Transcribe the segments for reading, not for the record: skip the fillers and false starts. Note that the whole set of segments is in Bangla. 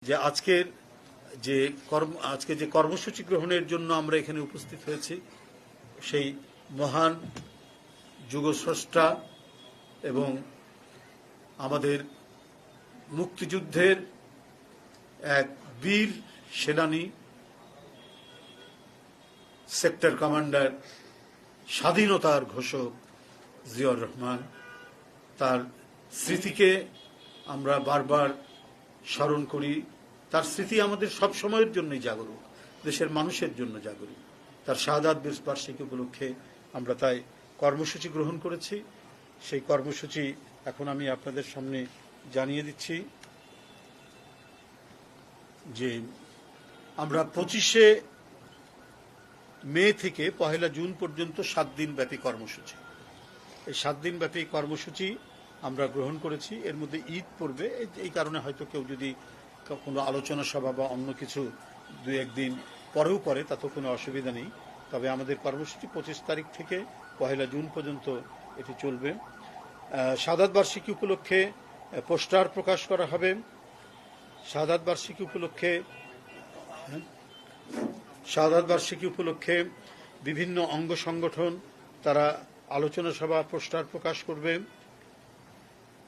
যে আজকে যে কর্মসূচি গ্রহণের জন্য আমরা এখানে উপস্থিত হয়েছি সেই মহান যুগস্রষ্টা এবং আমাদের মুক্তিযুদ্ধের এক বীর সেনানী সেক্টর কমান্ডার স্বাধীনতার ঘোষক জিয়াউর রহমান, তার স্মৃতিকে আমরা বারবার স্মরণ করি। তার স্মৃতি আমাদের সব সময়ের জন্যই জাগরুক, দেশের মানুষের জন্য জাগরুক। তার শাহাদাত বার্ষিকী উপলক্ষে আমরা তাই কর্মসূচি গ্রহণ করেছি। সেই কর্মসূচি এখন আমি আপনাদের সামনে জানিয়ে দিচ্ছি যে আমরা 25শে মে থেকে 1 জুন পর্যন্ত 7 দিন ব্যাপী কর্মসূচি, এই 7 দিন ব্যাপী কর্মসূচি আমরা গ্রহণ করেছি। এর মধ্যে ঈদ পড়বে, এই কারণে হয়তো কেউ যদি কোনো আলোচনা সভা বা অন্য কিছু 2-1 দিন পরেও করে তাতেও কোনো অসুবিধা নেই। তবে আমাদের কর্মসূচি 25 তারিখ থেকে 1 জুন পর্যন্ত এটি চলবে। শাহাদাত বার্ষিকী উপলক্ষে পোস্টার প্রকাশ করা হবে। শাহাদাত বার্ষিকী উপলক্ষে বিভিন্ন অঙ্গ সংগঠন তারা আলোচনা সভা পোস্টার প্রকাশ করবে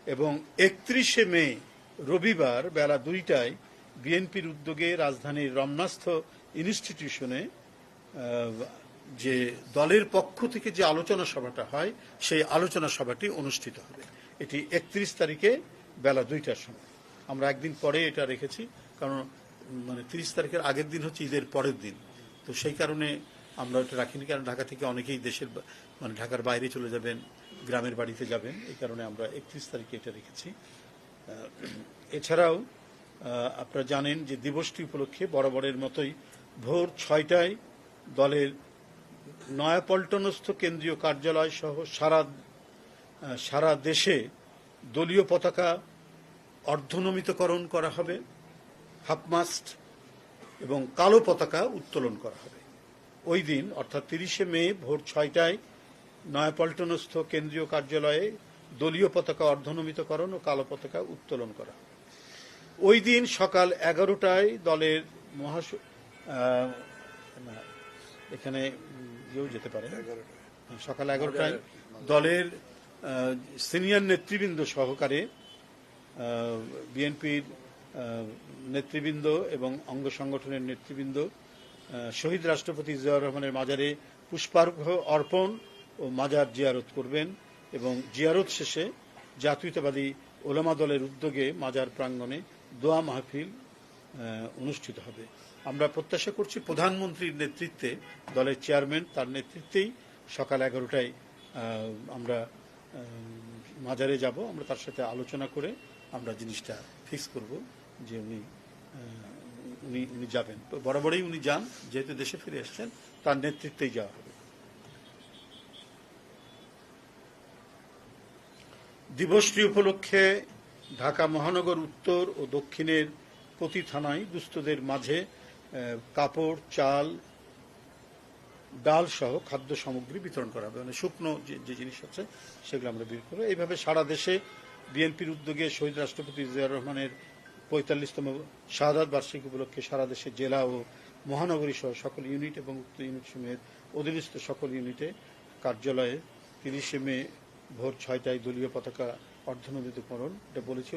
এবং 31শে মে রবিবার বেলা 2টায় বিএনপির উদ্যোগে রাজধানীর রমনাস্থ ইনস্টিটিউশনে যে দলের পক্ষ থেকে যে আলোচনা সভাটা হয় সেই আলোচনা সভাটি অনুষ্ঠিত হবে। এটি 31 তারিখে বেলা 2টার সময়। আমরা একদিন পরে এটা রেখেছি, কারণ 30 তারিখের আগের দিন হচ্ছে ঈদের পরের দিন, তো সেই কারণে আমরা এটা রাখিনি। কারণ ঢাকা থেকে অনেকেই ঢাকার বাইরে চলে যাবেন, গ্রামের বাড়িতে যাবেন, এই কারণে আমরা 31 তারিখে এটা রেখেছি। এছাড়াও আপনারা জানেন যে দিবসটি উপলক্ষে বরাবরের মতোই ভোর 6টায় দলের নয়াপল্টনস্থ কেন্দ্রীয় কার্যালয় সহ সারা দেশে দলীয় পতাকা অর্ধনমিতকরণ করা হবে, হাফমাস্ট এবং কালো পতাকা উত্তোলন করা হবে। ওই দিন অর্থাৎ 30শে মে ভোর 6টায় নয়াপল্টনস্থ কেন্দ্রীয় কার্যালয়ে দলীয় পতাকা অর্ধনমিতকরণ ও কালো পতাকা উত্তোলন করা হবে। ওই দিন সকাল 11টায় দলের এখানে যেতে পারে, সকাল 11টায় দলের সিনিয়র নেতৃবৃন্দ সহকারে বিএনপির নেতৃবৃন্দ এবং অঙ্গ সংগঠনের নেতৃবৃন্দ শহীদ রাষ্ট্রপতি জিয়াউর রহমানের মাজারে পুষ্পার্ঘ্য অর্পণ ও মাজার জিয়ারত করবেন এবং জিয়ারত শেষে জাতীয়তাবাদী ওলামা দলের উদ্যোগে মাজার প্রাঙ্গণে দোয়া মাহফিল অনুষ্ঠিত হবে। আমরা প্রত্যাশা করছি প্রধানমন্ত্রীর নেতৃত্বে, দলের চেয়ারম্যান তার নেতৃত্বেই সকাল 11টায় আমরা মাজারে যাব। আমরা তার সাথে আলোচনা করে আমরা জিনিসটা ফিক্স করব যে উনি যাবেন। বরাবরই উনি যান, যেহেতু দেশে ফিরে এসছেন, তার নেতৃত্বেই যাওয়া হবে। দিবসটি উপলক্ষে ঢাকা মহানগর উত্তর ও দক্ষিণের প্রতি থানায় দুস্থদের মাঝে কাপড়, চাল, ডাল সহ খাদ্য সামগ্রী বিতরণ করা হবে। মানে শুকনো যে জিনিস আছে সেগুলো আমরা বিক্রি করবো। এইভাবে সারা দেশে বিএনপির উদ্যোগে শহীদ রাষ্ট্রপতি জিয়াউর রহমানের 45তম শাহাদাত বার্ষিকী উপলক্ষে সারা দেশে জেলা ও মহানগরী সহ সকল ইউনিট এবং উক্ত ইউনিট সমূহের অধীনস্থ সকল ইউনিটে কার্যালয়ে 30শে মে ভোর 6টায় দলীয় পতাকা অর্ধনমিতকরণ এটা বলেছে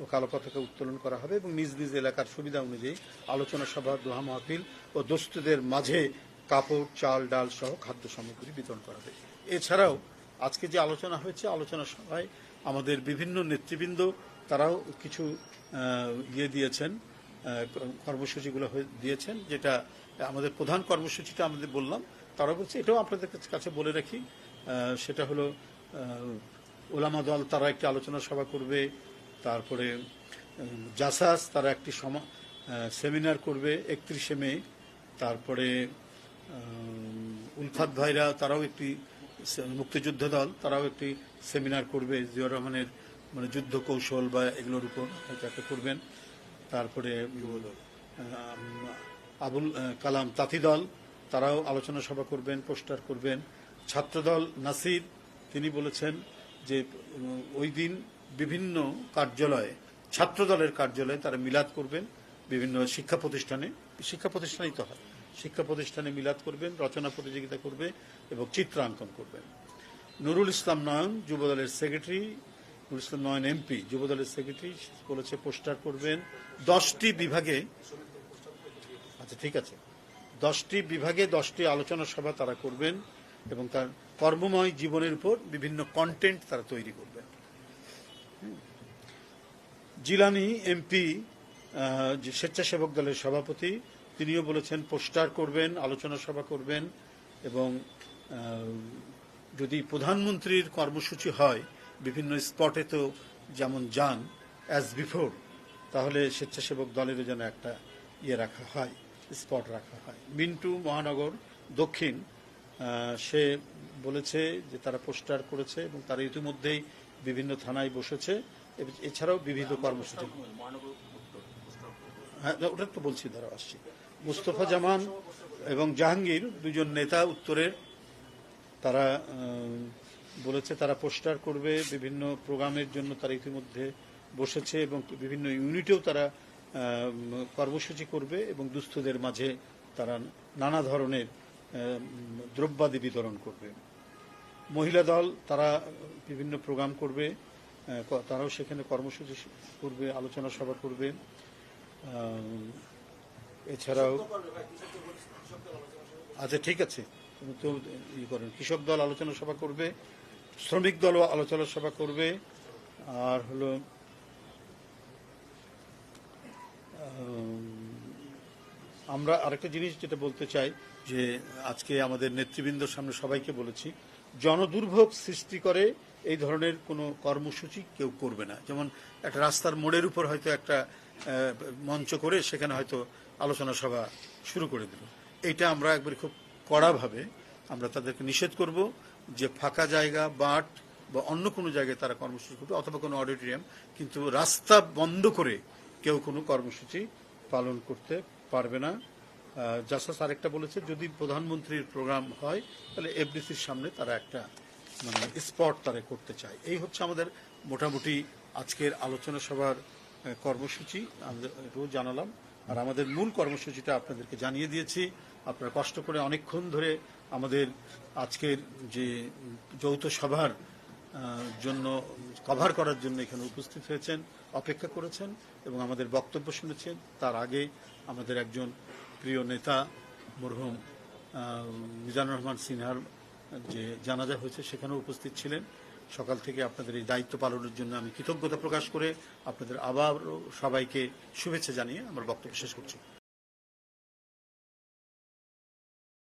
ও কালো পতাকা উত্তোলন করা হবে এবং নিজ নিজ এলাকার সুবিধা অনুযায়ী আলোচনা সভা, দোয়া মাহফিল ও দোস্তদের মাঝে কাপড়, চাল, ডাল সহ খাদ্য সামগ্রী বিতরণ করা হবে। এছাড়াও আজকে যে আলোচনা হয়েছে, আলোচনা সভায় আমাদের বিভিন্ন নেতৃবৃন্দ তারাও কিছু দিয়েছেন, কর্মসূচিগুলো দিয়েছেন। যেটা আমাদের প্রধান কর্মসূচিটা আমাদের বললাম, তারা বলছে এটাও আপনাদের কাছে বলে রাখি, সেটা হলো ওলামা দল তারা একটি আলোচনা সভা করবে, তারপরে জাসাস তারা একটি সেমিনার করবে 31শে মে, তারপরে উলফাত ভাইরা তারাও একটি মুক্তিযুদ্ধ দল তারাও একটি সেমিনার করবে জিয়াউর রহমানের যুদ্ধ কৌশল বা এগুলোর উপর একটা করবেন। তারপরে আবুল কালাম তাঁতি দল তারাও আলোচনা সভা করবেন, পোস্টার করবেন। ছাত্রদল নাসির তিনি বলেছেন যে ওই দিন বিভিন্ন কার্যালয়ে, ছাত্রদলের কার্যালয়ে তারা মিলাদ করবেন বিভিন্ন শিক্ষা প্রতিষ্ঠানেই তো হয়, শিক্ষা প্রতিষ্ঠানে মিলাদ করবেন, রচনা প্রতিযোগিতা করবে এবং চিত্রাঙ্কন করবেন। নুরুল ইসলাম নয়ন যুবদলের সেক্রেটারি, নুরুল ইসলাম নয়ন এমপি যুবদলের সেক্রেটারি বলেছে পোস্টার করবেন 10টি বিভাগে। আচ্ছা ঠিক আছে, 10টি বিভাগে 10টি আলোচনা সভা তারা করবেন এবং তার কর্মময় জীবনের উপর বিভিন্ন কন্টেন্ট তারা তৈরি করবেন। জিলানি এমপি যে স্বেচ্ছাসেবক দলের সভাপতি, তিনিও বলেছেন পোস্টার করবেন, আলোচনা সভা করবেন এবং যদি প্রধানমন্ত্রীর কর্মসূচি হয় বিভিন্ন স্পটে তো যেমন যান অ্যাজ বিফোর, তাহলে স্বেচ্ছাসেবক দলেরও যেন একটা রাখা হয়, স্পট রাখা হয়। মিন্টু মহানগর দক্ষিণ সে বলেছে যে তারা পোস্টার করেছে এবং তারা ইতিমধ্যেই বিভিন্ন থানায় বসেছে, এছাড়াও বিবিধ কর্মসূচি। হ্যাঁ ওটা তো বলছি, ধরো আসছি। মুস্তফা জামান এবং জাহাঙ্গীর দুজন নেতা উত্তরের, তারা বলেছে তারা পোস্টার করবে, বিভিন্ন প্রোগ্রামের জন্য তারা ইতিমধ্যে বসেছে এবং বিভিন্ন ইউনিটেও তারা কর্মসূচি করবে এবং দুস্থদের মাঝে তারা নানা ধরনের দ্রব্যাদি বিতরণ করবে। মহিলা দল তারা বিভিন্ন প্রোগ্রাম করবে, তারাও সেখানে কর্মসূচি করবে, আলোচনা সভা করবে। এছাড়াও আচ্ছা ঠিক আছে, তো করেন, কৃষক দল আলোচনা সভা করবে, শ্রমিক দলও আলোচনা সভা করবে। আর হলো আমরা আরেকটা জিনিস যেটা বলতে চাই যে আজকে আমাদের নেতৃবৃন্দর সামনে সবাইকে বলেছি, জনদুর্ভোগ সৃষ্টি করে এই ধরনের কোনো কর্মসূচি কেউ করবে না। যেমন একটা রাস্তার মোড়ের উপর হয়তো একটা মঞ্চ করে সেখানে হয়তো আলোচনা সভা শুরু করে দিল, এইটা আমরা একবার খুব কড়াভাবে আমরা তাদেরকে নিষেধ করব যে ফাঁকা জায়গা, বাট বা অন্য কোনো জায়গায় তারা কর্মসূচি করবে অথবা কোনো অডিটোরিয়াম, কিন্তু রাস্তা বন্ধ করে কেউ কোনো কর্মসূচি পালন করতে পারবে না। জাসাস আরেকটা বলেছে যদি প্রধানমন্ত্রীর প্রোগ্রাম হয় তাহলে এফডিসির সামনে তারা একটা মানে স্পট তারা করতে চায়। এই হচ্ছে আমাদের মোটামুটি আজকের আলোচনা সভার কর্মসূচি, আমরা রোজ জানালাম। আর আমাদের মূল কর্মসূচিটা আপনাদেরকে জানিয়ে দিয়েছি। আপনারা কষ্ট করে অনেকক্ষণ ধরে আমাদের আজকের যে যৌথ সভার জন্য কভার করার জন্য এখানে উপস্থিত হয়েছেন, অপেক্ষা করেছেন এবং আমাদের বক্তব্য শুনেছেন। তার আগে আমাদের একজন প্রিয় নেতা মরহুম মিজানুর রহমান সিনহার যে জানাজা হয়েছে সেখানেও উপস্থিত ছিলেন। সকাল থেকে আপনাদের এই দায়িত্ব পালনের জন্য আমি কৃতজ্ঞতা প্রকাশ করে আপনাদের আবারও সবাইকে শুভেচ্ছা জানিয়ে আমার বক্তব্য শেষ করছি।